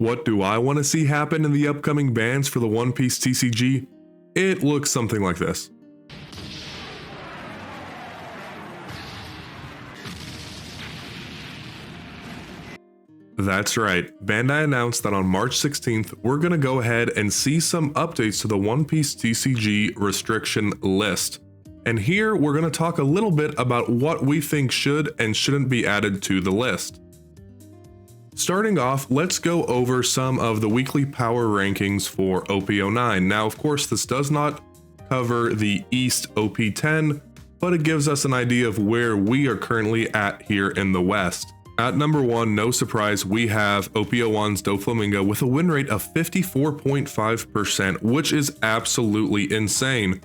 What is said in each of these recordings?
What do I want to see happen in the upcoming bans for the One Piece TCG? It looks something like this. That's right, Bandai announced that on March 16th, we're gonna go ahead and see some updates to the One Piece TCG restriction list. And here we're gonna talk a little bit about what we think should and shouldn't be added to the list. Starting off, let's go over some of the weekly power rankings for OP09. Now, of course, this does not cover the East OP10, but it gives us an idea of where we are currently at here in the West. At number 1, no surprise, we have OP01's Doflamingo with a win rate of 54.5%, which is absolutely insane.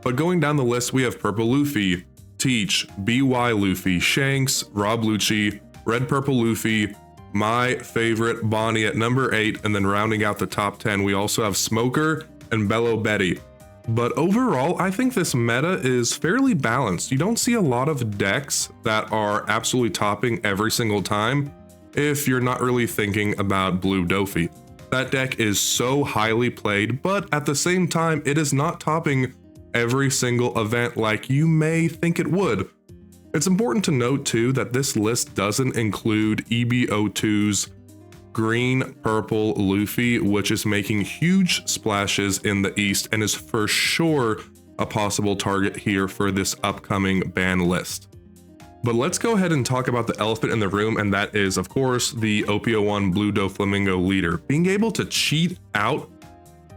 But going down the list, we have Purple Luffy, Teach, BY Luffy, Shanks, Rob Lucci, Red Purple Luffy, my favorite Bonnie at number 8, and then rounding out the top 10, we also have Smoker and Bello Betty. But overall, I think this meta is fairly balanced. You don't see a lot of decks that are absolutely topping every single time if you're not really thinking about Blue Doffy. That deck is so highly played, but at the same time, it is not topping every single event like you may think it would. It's important to note too that this list doesn't include EB02's Green Purple Luffy, which is making huge splashes in the East and is for sure a possible target here for this upcoming ban list. But let's go ahead and talk about the elephant in the room, and that is, of course, the OP01 Blue Doflamingo leader. Being able to cheat out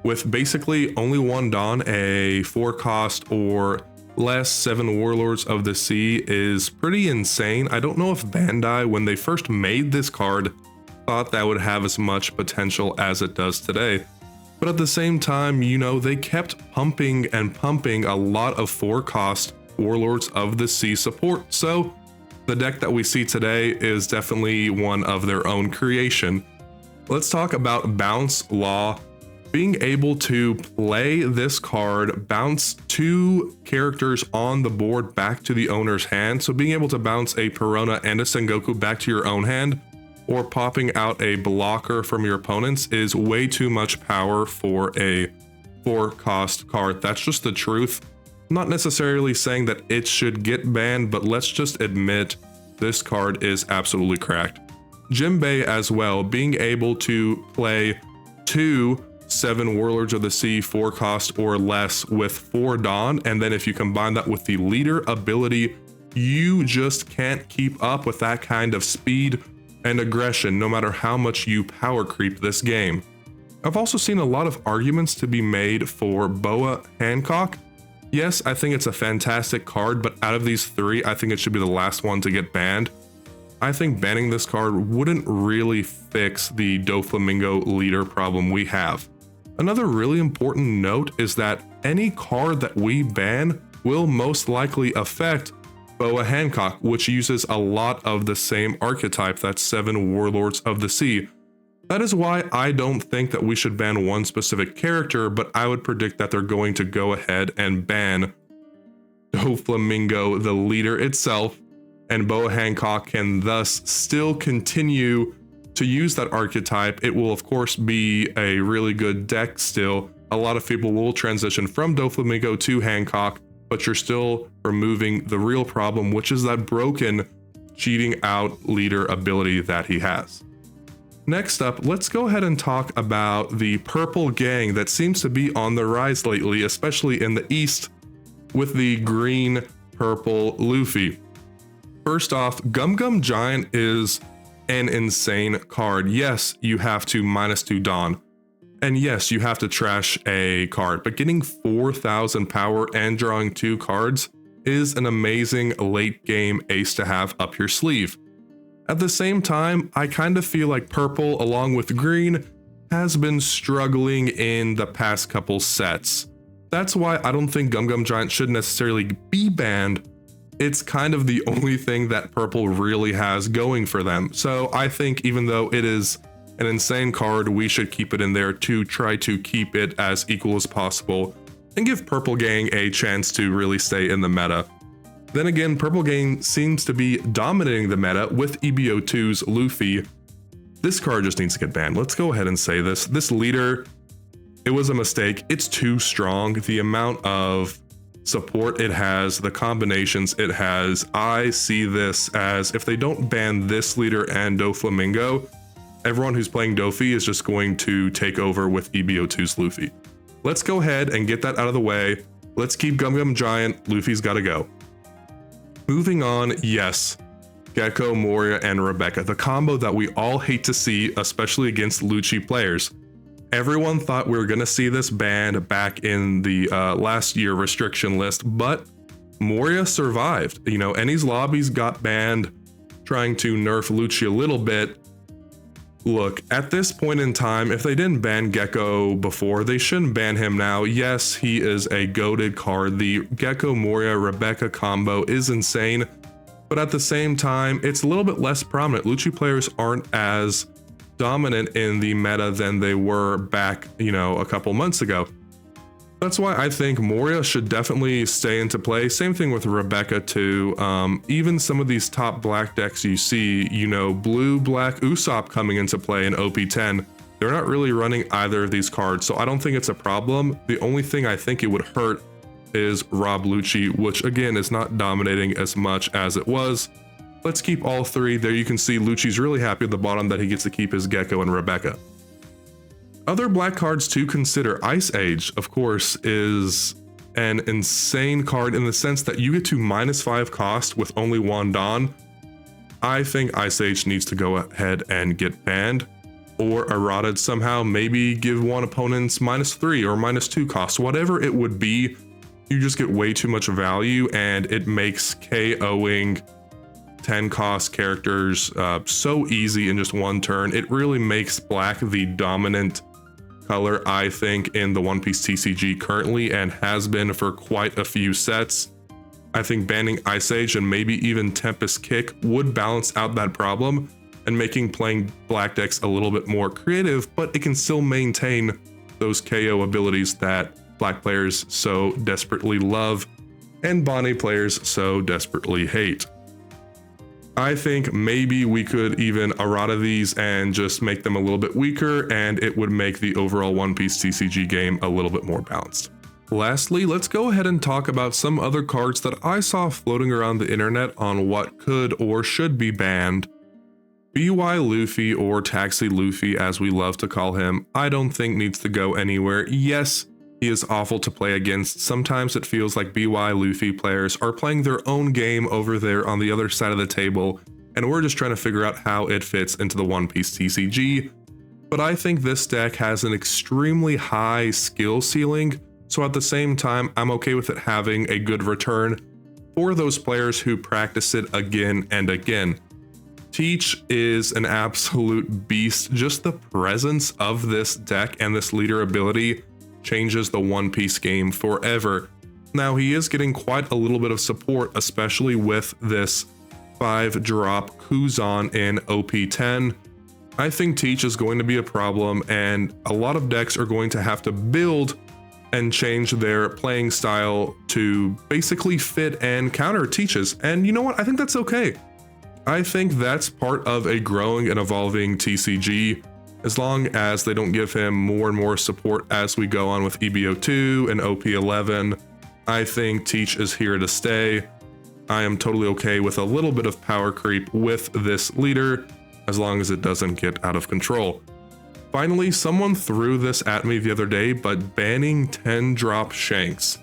with basically only one Dawn, a 4-cost or less 7 Warlords of the Sea is pretty insane. I don't know if Bandai, when they first made this card, thought that would have as much potential as it does today. But at the same time, you know, they kept pumping and pumping a lot of 4-cost Warlords of the Sea support. So the deck that we see today is definitely one of their own creation. Let's talk about Bounce Law. Being able to play this card, bounce 2 characters on the board back to the owner's hand. So being able to bounce a Perona and a Sengoku back to your own hand, or popping out a blocker from your opponents, is way too much power for a 4-cost card. That's just the truth. I'm not necessarily saying that it should get banned, but let's just admit this card is absolutely cracked. Jimbei as well, being able to play 2 7 Warlords of the Sea 4-cost or less with 4 Dawn, and then if you combine that with the leader ability, you just can't keep up with that kind of speed and aggression no matter how much you power creep this game. I've also seen a lot of arguments to be made for Boa Hancock. Yes, I think it's a fantastic card, but out of these 3, I think it should be the last one to get banned. I think banning this card wouldn't really fix the Doflamingo leader problem we have. Another really important note is that any card that we ban will most likely affect Boa Hancock, which uses a lot of the same archetype, that's 7 Warlords of the Sea. That is why I don't think that we should ban one specific character, but I would predict that they're going to go ahead and ban Doflamingo, the leader itself, and Boa Hancock can thus still continue to use that archetype. It will of course be a really good deck still. A lot of people will transition from Doflamingo to Hancock, but you're still removing the real problem, which is that broken cheating out leader ability that he has. Next up, let's go ahead and talk about the purple gang that seems to be on the rise lately, especially in the East with the Green Purple Luffy. First off, Gum Gum Giant is an insane card. Yes, you have to -2 Dawn. And yes, you have to trash a card, but getting 4,000 power and drawing 2 cards is an amazing late game ace to have up your sleeve. At the same time, I kind of feel like purple along with green has been struggling in the past couple sets. That's why I don't think Gum Gum Giant should necessarily be banned. It's kind of the only thing that purple really has going for them. So I think even though it is an insane card, we should keep it in there to try to keep it as equal as possible and give Purple Gang a chance to really stay in the meta. Then again, Purple Gang seems to be dominating the meta with EB02's Luffy. This card just needs to get banned. Let's go ahead and say this. This leader, it was a mistake. It's too strong. The amount of support it has, the combinations it has, I see this as if they don't ban this leader and Doflamingo, everyone who's playing Doffy is just going to take over with EBO2's Luffy. Let's go ahead and get that out of the way. Let's keep Gum Gum Giant. Luffy's got to go. Moving on, yes. Gecko, Moria, and Rebecca, the combo that we all hate to see, especially against Lucci players. Everyone thought we were going to see this banned back in the last year restriction list, but Moria survived. You know, Eni's lobbies got banned, trying to nerf Lucci a little bit. Look, at this point in time, if they didn't ban Gecko before, they shouldn't ban him now. Yes, he is a goated card. The Gecko, Moria, Rebecca combo is insane, but at the same time, it's a little bit less prominent. Lucci players aren't as dominant in the meta than they were back, you know, a couple months ago. That's why I think Moria should definitely stay into play. Same thing with Rebecca too. Even some of these top black decks you see, you know, blue, black, Usopp coming into play in OP10. They're not really running either of these cards, so I don't think it's a problem. The only thing I think it would hurt is Rob Lucci, which again is not dominating as much as it was. Let's keep all three. There you can see Lucci's really happy at the bottom that he gets to keep his Gecko and Rebecca. Other black cards to consider. Ice Age, of course, is an insane card in the sense that you get to -5 cost with only one Dawn. I think Ice Age needs to go ahead and get banned or errated somehow. Maybe give one opponent's -3 or -2 cost, whatever it would be. You just get way too much value and it makes KOing 10 cost characters so easy in just one turn. It really makes black the dominant color, I think, in the One Piece TCG currently and has been for quite a few sets. I think banning Ice Age and maybe even Tempest Kick would balance out that problem and making playing black decks a little bit more creative, but it can still maintain those KO abilities that black players so desperately love and Bonnie players so desperately hate. I think maybe we could even errata these and just make them a little bit weaker, and it would make the overall One Piece TCG game a little bit more balanced. Lastly, let's go ahead and talk about some other cards that I saw floating around the internet on what could or should be banned. BY Luffy, or Taxi Luffy as we love to call him, I don't think needs to go anywhere. Yes, he is awful to play against. Sometimes it feels like BY Luffy players are playing their own game over there on the other side of the table, and we're just trying to figure out how it fits into the One Piece TCG. But I think this deck has an extremely high skill ceiling, so at the same time, I'm okay with it having a good return for those players who practice it again and again. Teach is an absolute beast. Just the presence of this deck and this leader ability changes the One Piece game forever. Now, he is getting quite a little bit of support, especially with this 5-drop Kuzan in OP10. I think Teach is going to be a problem, and a lot of decks are going to have to build and change their playing style to basically fit and counter Teach's. And you know what? I think that's okay. I think that's part of a growing and evolving TCG. As long as they don't give him more and more support as we go on with EBO2 and OP11, I think Teach is here to stay. I am totally okay with a little bit of power creep with this leader, as long as it doesn't get out of control. Finally, someone threw this at me the other day, but banning 10-drop Shanks.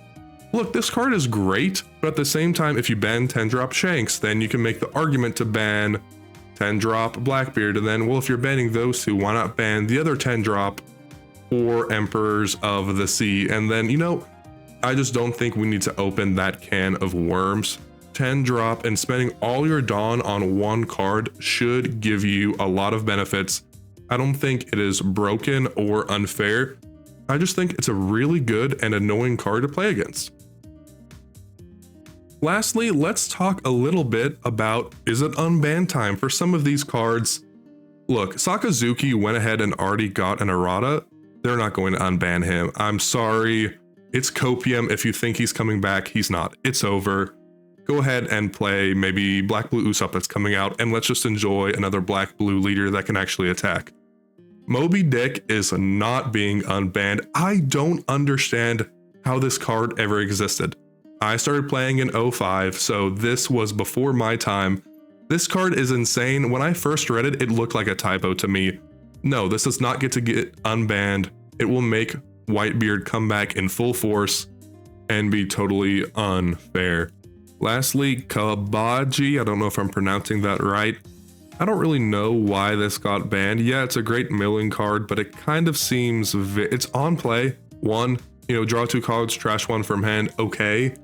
Look, this card is great, but at the same time, if you ban 10-drop Shanks, then you can make the argument to ban 10-drop Blackbeard, and then, well, if you're banning those two, why not ban the other 10-drop or Emperors of the Sea? And then, you know, I just don't think we need to open that can of worms. 10-drop and spending all your Dawn on one card should give you a lot of benefits. I don't think it is broken or unfair. I just think it's a really good and annoying card to play against. Lastly, let's talk a little bit about, is it unban time for some of these cards? Look, Sakazuki went ahead and already got an errata. They're not going to unban him. I'm sorry. It's copium. If you think he's coming back, he's not. It's over. go ahead and play maybe Black Blue Usopp that's coming out, and let's just enjoy another Black Blue leader that can actually attack. Moby Dick is not being unbanned. I don't understand how this card ever existed. I started playing in 05, so this was before my time. This card is insane. When I first read it, it looked like a typo to me. No, this does not get unbanned. It will make Whitebeard come back in full force and be totally unfair. Lastly, Kabaji, I don't know if I'm pronouncing that right. I don't really know why this got banned. Yeah, it's a great milling card, but it kind of seems, it's on play. One, draw 2 cards, trash 1 from hand, okay.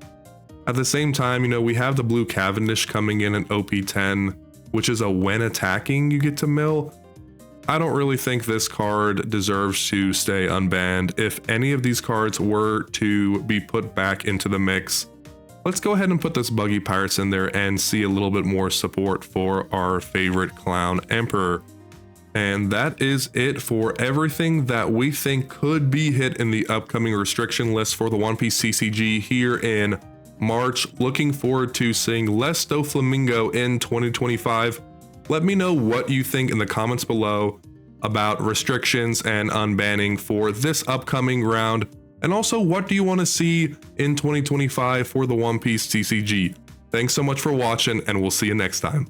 At the same time, we have the blue Cavendish coming in at OP10, which is a when attacking you get to mill. I don't really think this card deserves to stay unbanned. If any of these cards were to be put back into the mix, let's go ahead and put this Buggy Pirates in there and see a little bit more support for our favorite Clown Emperor. And that is it for everything that we think could be hit in the upcoming restriction list for the One Piece TCG here in March. Looking forward to seeing less Doflamingo in 2025. Let me know what you think in the comments below about restrictions and unbanning for this upcoming round. And also, what do you want to see in 2025 for the One Piece TCG? Thanks so much for watching, and we'll see you next time.